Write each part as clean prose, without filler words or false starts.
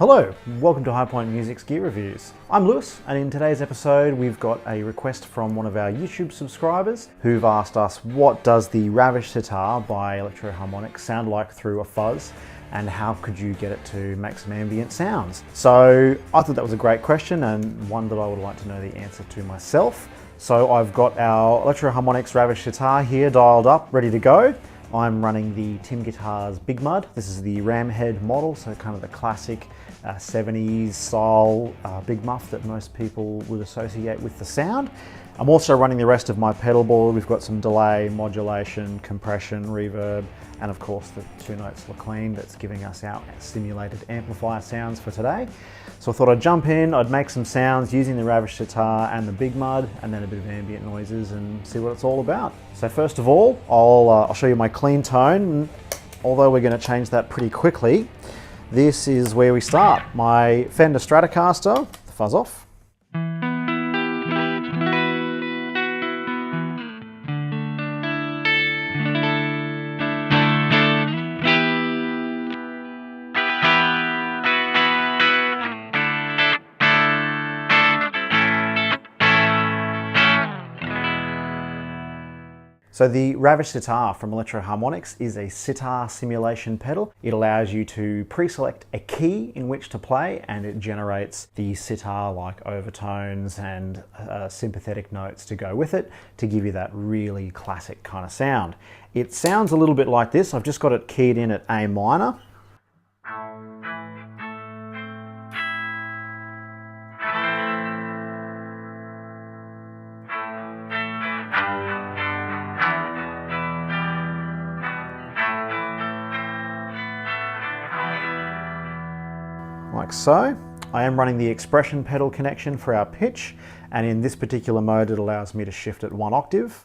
Hello, welcome to High Point Music's Gear Reviews. I'm Lewis, and in today's episode we've got a request from one of our YouTube subscribers who've asked us what does the Ravish Sitar by Electro-Harmonix sound like through a fuzz, and how could you get it to make some ambient sounds? So I thought that was a great question and one that I would like to know the answer to myself. So I've got our Electro-Harmonix Ravish Sitar here dialed up, ready to go. I'm running the Tim Guitars Big Mud. This is the ram head model, so kind of the classic 70s style big muff that most people would associate with the sound. I'm also running the rest of my pedal board. We've got some delay, modulation, compression, reverb, and of course the 2 notes clean that's giving us our simulated amplifier sounds for today. So I thought I'd jump in, I'd make some sounds using the Ravish Sitar and the Big Mud, and then a bit of ambient noises and see what it's all about. So first of all, I'll show you my clean tone. Although we're going to change that pretty quickly, this is where we start. My Fender Stratocaster, fuzz off. So the Ravish Sitar from Electro-Harmonix is a sitar simulation pedal. It allows you to pre-select a key in which to play, and it generates the sitar-like overtones and sympathetic notes to go with it to give you that really classic kind of sound. It sounds a little bit like this. I've just got it keyed in at A minor. Like so. I am running the expression pedal connection for our pitch, and in this particular mode it allows me to shift it 1 octave.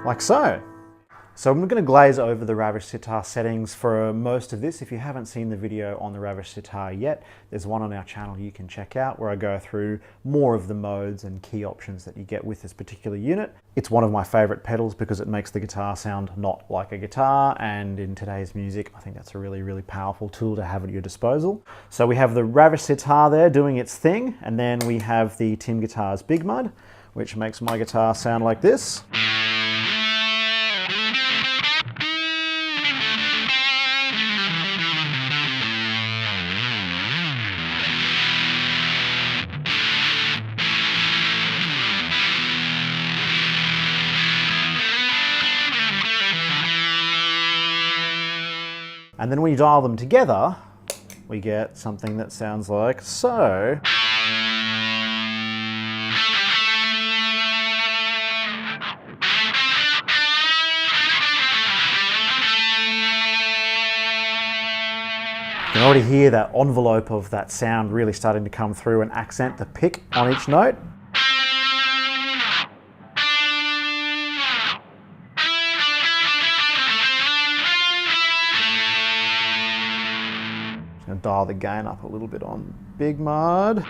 Like so. So I'm going to glaze over the Ravish Sitar settings for most of this. If you haven't seen the video on the Ravish Sitar yet, there's one on our channel you can check out where I go through more of the modes and key options that you get with this particular unit. It's one of my favorite pedals because it makes the guitar sound not like a guitar, and in today's music I think that's a really powerful tool to have at your disposal. So we have the Ravish Sitar there doing its thing, and then we have the Tim Guitars Big Mud, which makes my guitar sound like this. And then when you dial them together, we get something that sounds like so. You can already hear that envelope of that sound really starting to come through and accent the pick on each note. Going to dial the gain up a little bit on Big Mud.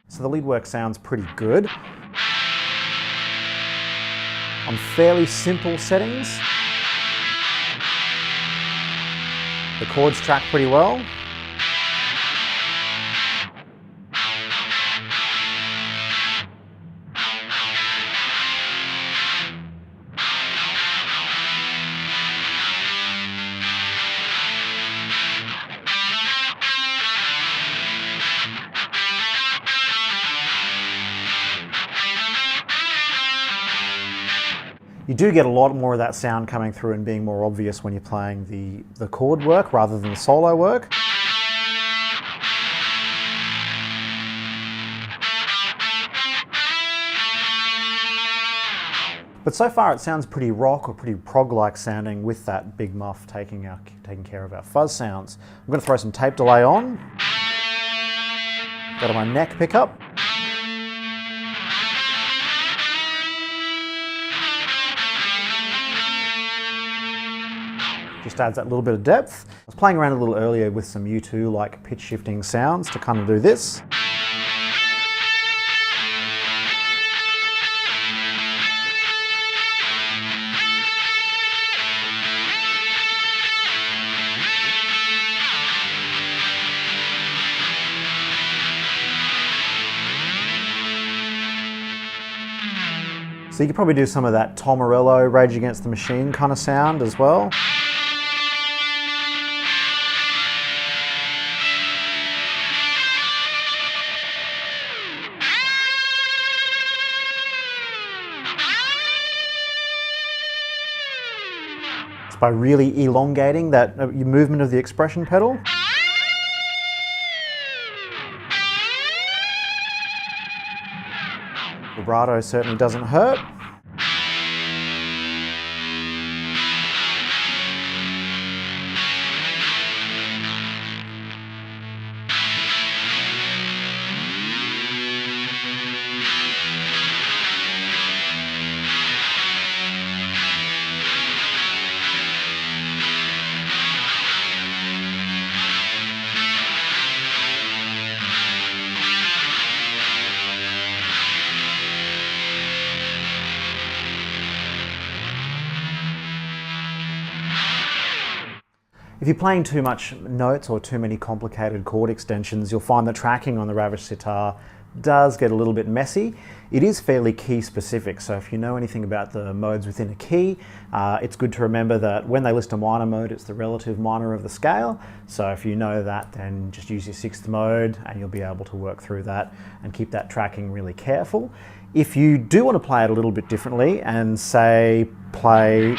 So the lead work sounds pretty good. On fairly simple settings. The chords track pretty well. You do get a lot more of that sound coming through and being more obvious when you're playing the chord work rather than the solo work. But so far it sounds pretty rock or pretty prog-like sounding with that big muff taking care of our fuzz sounds. I'm going to throw some tape delay on. Go to my neck pickup. Just adds that little bit of depth. I was playing around a little earlier with some U2 like pitch shifting sounds to kind of do this. So you could probably do some of that Tom Morello, Rage Against the Machine kind of sound as well. It's by really elongating that movement of the expression pedal. Vibrato certainly doesn't hurt. If you're playing too much notes or too many complicated chord extensions, you'll find the tracking on the Ravish Sitar does get a little bit messy. It is fairly key specific, so if you know anything about the modes within a key, it's good to remember that when they list a minor mode, it's the relative minor of the scale. So if you know that, then just use your 6th mode and you'll be able to work through that and keep that tracking really careful. If you do want to play it a little bit differently and say play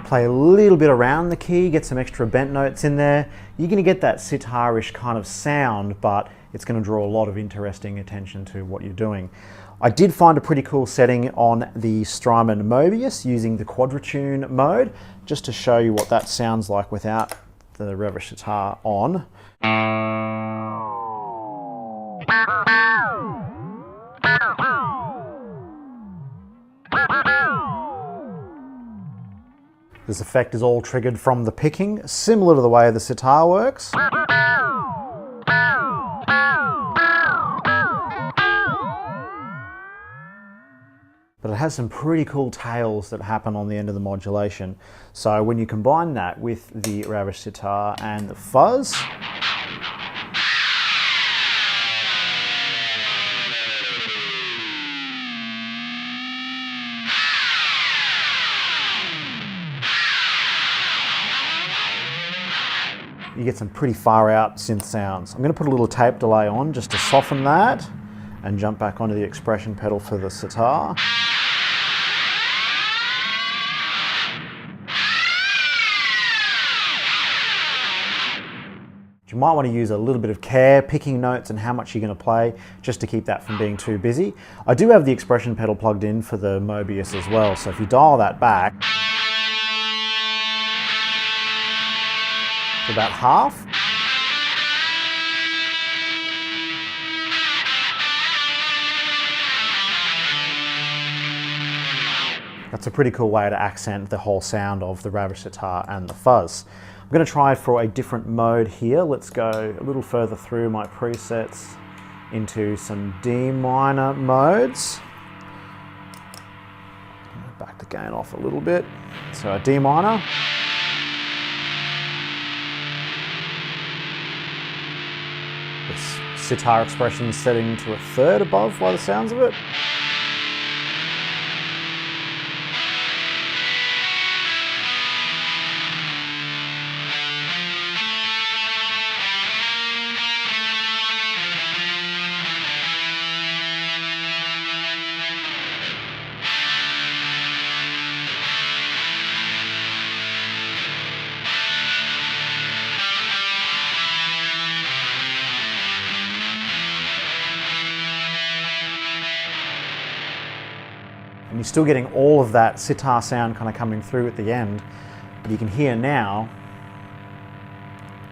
play a little bit around the key, get some extra bent notes in there, you're going to get that sitar-ish kind of sound, but it's going to draw a lot of interesting attention to what you're doing. I did find a pretty cool setting on the Strymon Mobius using the quadratune mode, just to show you what that sounds like without the Ravish Sitar on. This effect is all triggered from the picking, similar to the way the sitar works. But it has some pretty cool tails that happen on the end of the modulation. So when you combine that with the Ravish Sitar and the fuzz, you get some pretty far out synth sounds. I'm going to put a little tape delay on just to soften that and jump back onto the expression pedal for the sitar. You might want to use a little bit of care picking notes and how much you're going to play, just to keep that from being too busy. I do have the expression pedal plugged in for the Mobius as well, so if you dial that back to about half, that's a pretty cool way to accent the whole sound of the Ravish Sitar and the fuzz. I'm going to try for a different mode here. Let's go a little further through my presets into some D minor modes. Back the gain off a little bit. So a D minor. This sitar expression setting to a third above by the sounds of it. you're still getting all of that sitar sound kind of coming through at the end. But you can hear now,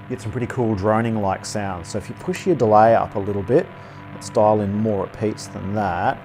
you get some pretty cool droning-like sounds. So if you push your delay up a little bit, let's dial in more repeats than that.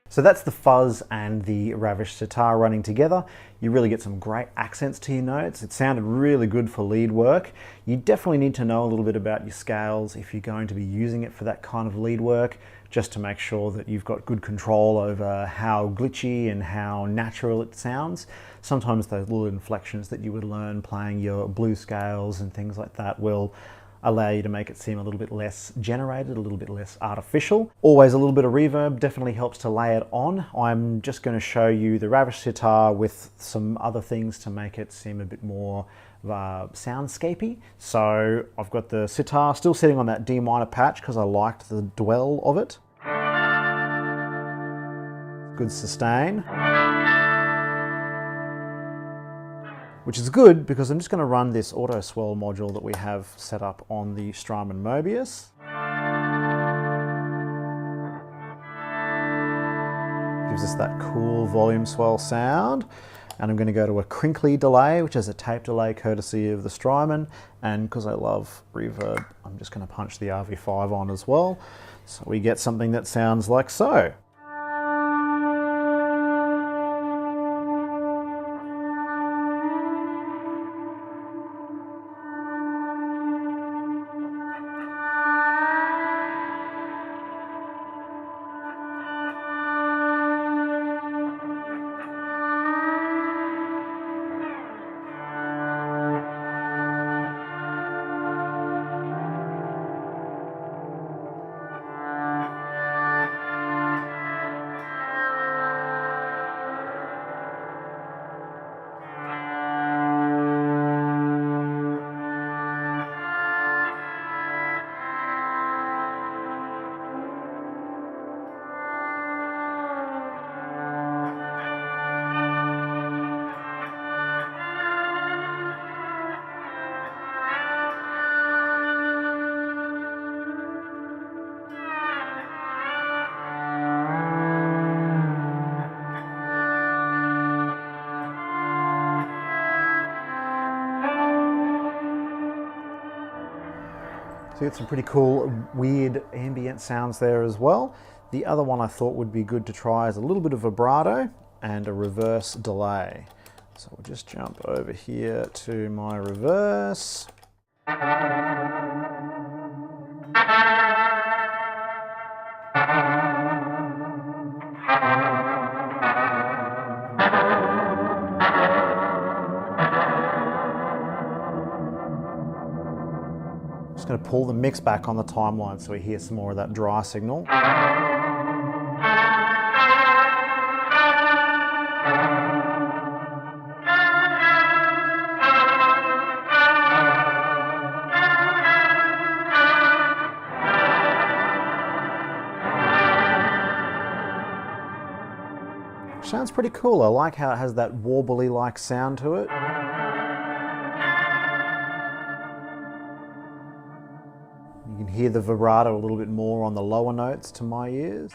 So that's the fuzz and the Ravish Sitar running together. You really get some great accents to your notes. It sounded really good for lead work. You definitely need to know a little bit about your scales if you're going to be using it for that kind of lead work, just to make sure that you've got good control over how glitchy and how natural it sounds. Sometimes those little inflections that you would learn playing your blues scales and things like that will allow you to make it seem a little bit less generated, a little bit less artificial. Always a little bit of reverb definitely helps to lay it on. I'm just going to show you the Ravish Sitar with some other things to make it seem a bit more soundscapey. So I've got the sitar still sitting on that D minor patch because I liked the dwell of it. Good sustain. Which is good because I'm just going to run this auto swell module that we have set up on the Strymon Mobius. Gives us that cool volume swell sound. And I'm going to go to a crinkly delay, which is a tape delay courtesy of the Strymon. And because I love reverb, I'm just going to punch the RV5 on as well. So we get something that sounds like so. So you get some pretty cool, weird ambient sounds there as well. The other one I thought would be good to try is a little bit of vibrato and a reverse delay. So we'll just jump over here to my reverse. Just going to pull the mix back on the timeline so we hear some more of that dry signal. Sounds pretty cool. I like how it has that warbly-like sound to it. You can hear the vibrato a little bit more on the lower notes to my ears.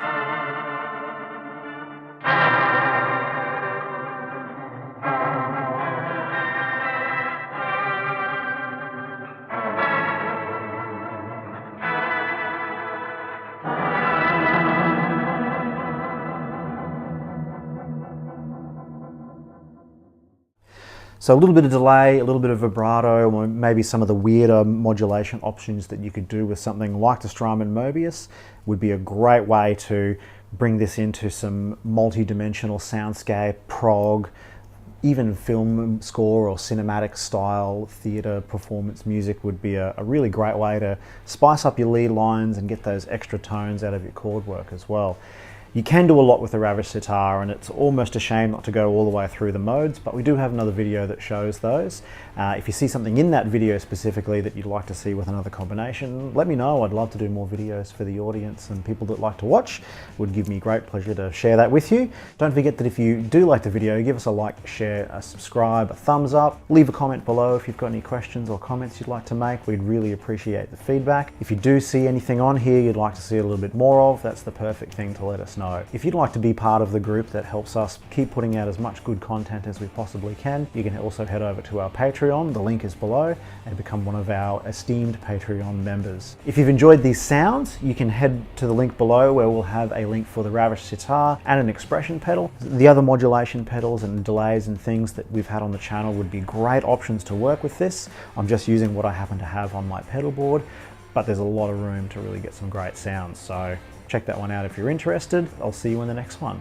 So a little bit of delay, a little bit of vibrato, or maybe some of the weirder modulation options that you could do with something like the Strymon Mobius would be a great way to bring this into some multi-dimensional soundscape, prog, even film score or cinematic style theatre performance music would be a really great way to spice up your lead lines and get those extra tones out of your chord work as well. You can do a lot with the Ravish Sitar, and it's almost a shame not to go all the way through the modes, but we do have another video that shows those. If you see something in that video specifically that you'd like to see with another combination, let me know. I'd love to do more videos for the audience and people that like to watch. It would give me great pleasure to share that with you. Don't forget that if you do like the video, give us a like, share, a subscribe, a thumbs up. Leave a comment below if you've got any questions or comments you'd like to make. We'd really appreciate the feedback. If you do see anything on here you'd like to see a little bit more of, that's the perfect thing to let us know. If you'd like to be part of the group that helps us keep putting out as much good content as we possibly can, you can also head over to our Patreon, the link is below, and become one of our esteemed Patreon members. If you've enjoyed these sounds, you can head to the link below where we'll have a link for the Ravish Sitar and an expression pedal. The other modulation pedals and delays and things that we've had on the channel would be great options to work with this. I'm just using what I happen to have on my pedal board, but there's a lot of room to really get some great sounds, so check that one out if you're interested. I'll see you in the next one.